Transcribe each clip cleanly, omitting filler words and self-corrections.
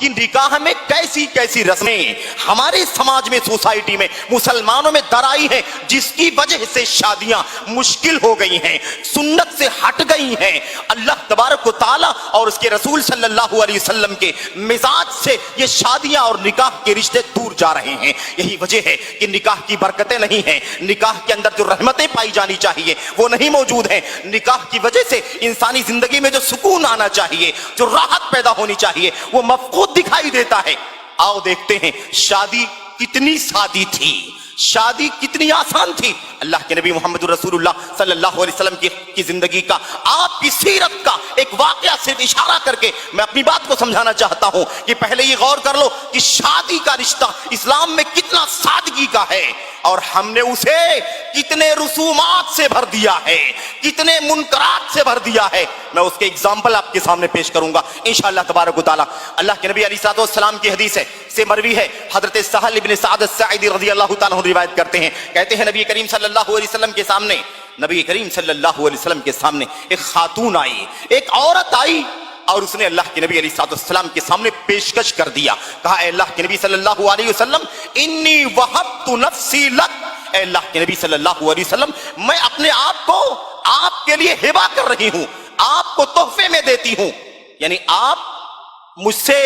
कि निकाह में कैसी कैसी रस्में हमारे समाज में, सोसाइटी में, मुसलमानों में दराई हैं, जिसकी वजह से शादियां मुश्किल हो गई हैं, सुन्नत से हट गई हैं। अल्लाह तबारक व तआला और उसके रसूल सल्लल्लाहु अलैहि वसल्लम के मिजाज से ये शादियां और निकाह के रिश्ते दूर जा रहे हैं। यही वजह है कि निकाह की बरकतें नहीं हैं, निकाह के अंदर जो रहमतें पाई जानी चाहिए वो नहीं मौजूद हैं। निकाह की वजह से इंसानी जिंदगी में जो सुकून आना चाहिए, जो राहत पैदा होनी चाहिए, वो मफकूद दिखाई देता है। आओ देखते हैं शादी कितनी सादी थी, शादी कितनी आसान थी। अल्लाह के नबी मोहम्मद रसूलुल्लाह सल्लल्लाहु अलैहि वसल्लम की जिंदगी का, आपकी सीरत का एक वाकया सिर्फ इशारा करके मैं अपनी बात को समझाना चाहता हूं कि पहले ये गौर कर लो कि शादी का रिश्ता इस्लाम में कितना सादगी का है और हमने उसे कितने रसूमात से भर दिया है, कितने मुनकरात से भर दिया है। मैं उसके एग्जाम्पल आपके सामने पेश करूंगा इंशाअल्लाह तबारक व तआला। अल्लाह के नबी अलैहिस्सलाम की हदीस से मरवी है, हजरत सहल इब्न सअद अस्साइदी रज़ियल्लाहु ताला अन्हु रिवायत करते हैं, कहते हैं नबी करीम सल्लल्लाहु अलैहि वसल्लम के सामने, नबी करीम सल्लल्लाहु अलैहि वसल्लम के सामने एक खातून आई, एक औरत आई और उसने अल्लाह के नबी अलैहिस्सलाम के सामने पेशकश कर दिया। कहा, ए अल्लाह के नबी सल्लल्लाहु अलैहि वसल्लम, इन्नी वहब्तु नफ्सी लक, ए अल्लाह के नबी सल्लल्लाहु अलैहि वसल्लम, मैं अपने आप को आपके लिए हिबा कर रही हूं, आपको तोहफे में देती हूं। यानी आप मुझसे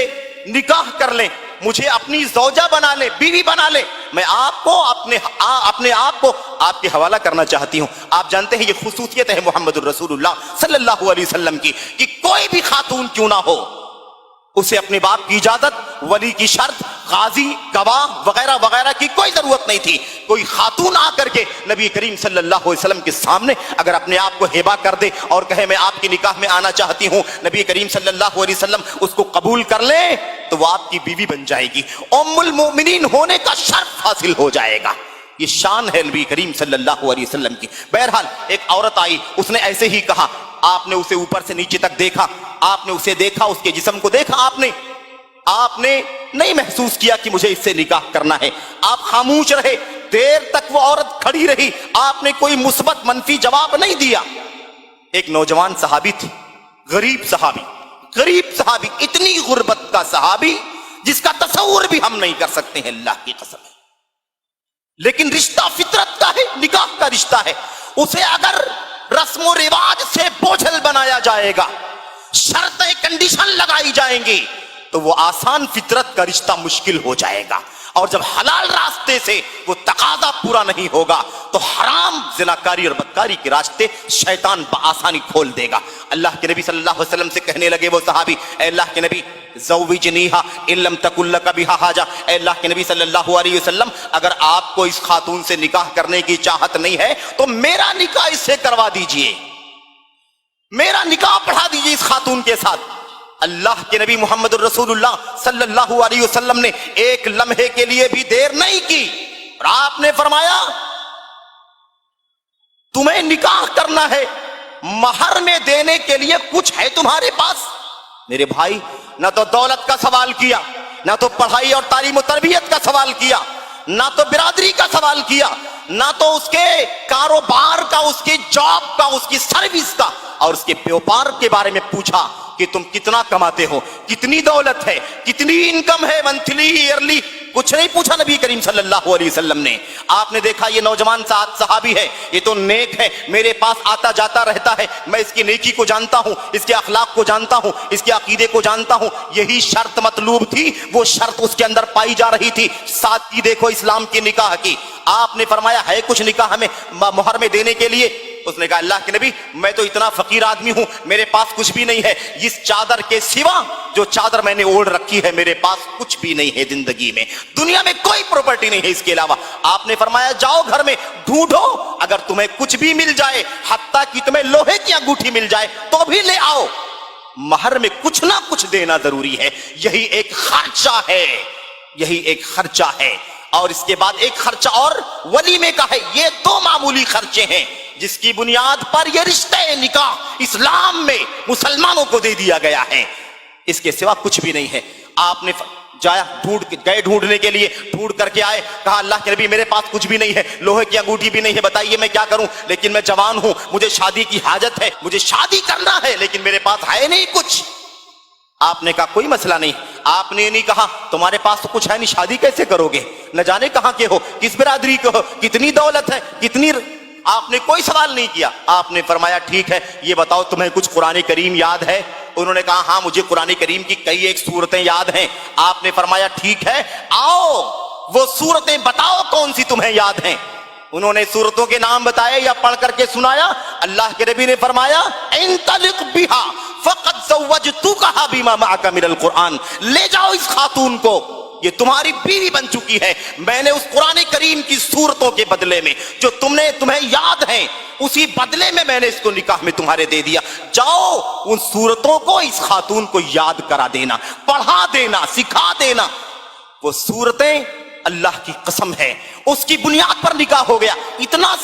निकाह कर लें, मुझे अपनी ज़ौजा बना ले, बीवी बना ले, मैं आपको अपने आप को आपके हवाला करना चाहती हूं। आप जानते हैं ये खुसूसियत है मोहम्मद रसूलुल्लाह सल्लल्लाहु अलैहि वसल्लम की कि कोई भी खातून क्यों ना हो, उसे अपने बाप की इजाजत, वली की शर्त, गाजी, गवाह वगैरह वगैरह की कोई जरूरत नहीं थी। कोई खातून आकर के नबी करीम सल्लल्लाहु अलैहि वसल्लम के सामने अगर अपने आप को हिबा कर दे और कहे मैं आपकी निकाह में आना चाहती हूं, नबी करीम सल्लल्लाहु अलैहि वसल्लम उसको कबूल कर ले तो वो आपकी बीवी बन जाएगी, उम्मुल मोमिनीन होने का शर्फ हासिल हो जाएगा। ये शान है नबी करीम सल्लल्लाहु अलैहि वसल्लम की। बहरहाल एक औरत आई, उसने ऐसे ही कहा, आपने उसे ऊपर से नीचे तक देखा, आपने उसे देखा, उसके जिस्म को देखा, आपने नहीं महसूस किया कि मुझे इससे निकाह करना है। आप खामोश रहे, देर तक वो औरत खड़ी रही, आपने कोई मुस्बत मनफी जवाब नहीं दिया। एक नौजवान सहाबी थी, गरीब सहाबी, इतनी गुर्बत का सहाबी जिसका तसव्वुर भी हम नहीं कर सकते हैं, अल्लाह की कसम है। लेकिन रिश्ता फितरत का है, निकाह का रिश्ता है। उसे अगर रस्म रिवाज से बोझल बनाया जाएगा, शर्तें कंडीशन लगाई जाएंगी, तो वो आसान फितरत का रिश्ता मुश्किल हो जाएगा। और जब हलाल रास्ते से वो तकाजा पूरा नहीं होगा तो हराम, जिनाकारी और बदकारी के रास्ते शैतान बआसानी खोल देगा। अल्लाह के नबी सल्लल्लाहु अलैहि वसल्लम से कहने लगे वो सहाबी, ए अल्लाह के नबी, ज़ौविजनीहा इन लम तकुल लका बिहा हाजा, ए अल्लाह के नबी सल्लल्लाहु अलैहि वसल्लम, अगर आपको इस खातून से निकाह करने की चाहत नहीं है तो मेरा निकाह इससे करवा दीजिए, मेरा निकाह पढ़ा दीजिए इस खातून के साथ। अल्लाह के नबी मोहम्मद रसूलुल्लाह सल्लल्लाहु अलैहि वसल्लम ने एक लम्हे के लिए भी देर नहीं की और आपने फरमाया, तुम्हें निकाह करना है, महर में देने के लिए कुछ है तुम्हारे पास? मेरे भाई, ना तो दौलत का सवाल किया, ना तो पढ़ाई और तालीम और तरबियत का सवाल किया, ना तो बिरादरी का सवाल किया, ना तो उसके कारोबार का, उसके जॉब का, उसकी सर्विस का और उसके व्यापार के बारे में पूछा कि तुम कितना कमाते हो, कितनी दौलत है, कितनी इनकम है मंथली, ईयरली, कुछ नहीं पूछा नबी करीम सल्लल्लाहु अलैहि वसल्लम ने। आपने देखा ये नौजवान सहाबी है, ये तो नेक है, मेरे पास आता जाता रहता है, मैं इसकी नेकी को जानता हूं, इसके अखलाक को जानता हूं, इसके अकीदे को जानता हूं। यही शर्त मतलूब थी, वो शर्त उसके अंदर पाई जा रही थी। सादगी देखो इस्लाम की निकाह की। आपने फरमाया है कुछ निकाह में मुहर में देने के लिए? उसने कहा, अल्लाह के नबी, मैं तो इतना फकीर आदमी हूं, मेरे पास कुछ भी नहीं है, इस चादर के सिवा जो चादर मैंने ओढ़ रखी है, मेरे पास कुछ भी नहीं है जिंदगी में, दुनिया में कोई प्रॉपर्टी नहीं है इसके अलावा। आपने फरमाया, जाओ घर में ढूंढो, अगर तुम्हें कुछ भी मिल जाए, हत्ता कि तुम्हें लोहे की अंगूठी मिल जाए तो भी ले आओ, महर में कुछ ना कुछ देना जरूरी है। यही एक खर्चा है, यही एक खर्चा है। और इसके बाद एक खर्चा और वलीमे का है। ये दो मामूली खर्चे हैं जिसकी बुनियाद पर यह रिश्ते निकाह इस्लाम में मुसलमानों को दे दिया गया है, इसके सिवा कुछ भी नहीं है। आपने जाया, ढूंढने के लिए, ढूंढ करके आए, कहा, अल्लाह के नबी, मेरे पास कुछ भी नहीं है, लोहे की अंगूठी भी नहीं है, बताइए मैं क्या करूं, लेकिन मैं जवान हूं, मुझे शादी की हाजत है, मुझे शादी करना है, लेकिन मेरे पास है नहीं कुछ। आपने कहा कोई मसला नहीं। आपने ये नहीं कहा तुम्हारे पास तो कुछ है नहीं, शादी कैसे करोगे, न जाने कहां के हो, किस बिरादरी के हो, कितनी दौलत है, कितनी। आपने कोई सवाल नहीं किया। आपने फरमाया ठीक है, ये बताओ तुम्हें कुछ कुरान करीम याद है? उन्होंने कहा हाँ मुझे कुरान करीम की कई एक सूरतें याद हैं। आपने फरमाया ठीक है, आओ वो सूरतें बताओ कौन सी तुम्हें याद हैं। उन्होंने सूरतों के नाम बताए या पढ़ करके सुनाया। अल्लाह के नबी ने फरमाया इंतलिक बिहा फक़द ज़व्वजतुकहा बिमा मअका मिनल कुरान, ले जाओ इस खातून को, ये तुम्हारी बीवी बन चुकी है। मैंने उस कुरान करीम की सूरतों के बदले में जो तुम्हें याद हैं, उसी बदले में मैंने इसको निकाह में तुम्हारे दे दिया। जाओ उन सूरतों को इस खातून को याद करा देना, पढ़ा देना, सिखा देना। वो सूरतें अल्लाह की कसम है उसकी बुनियाद पर निकाह हो गया। इतना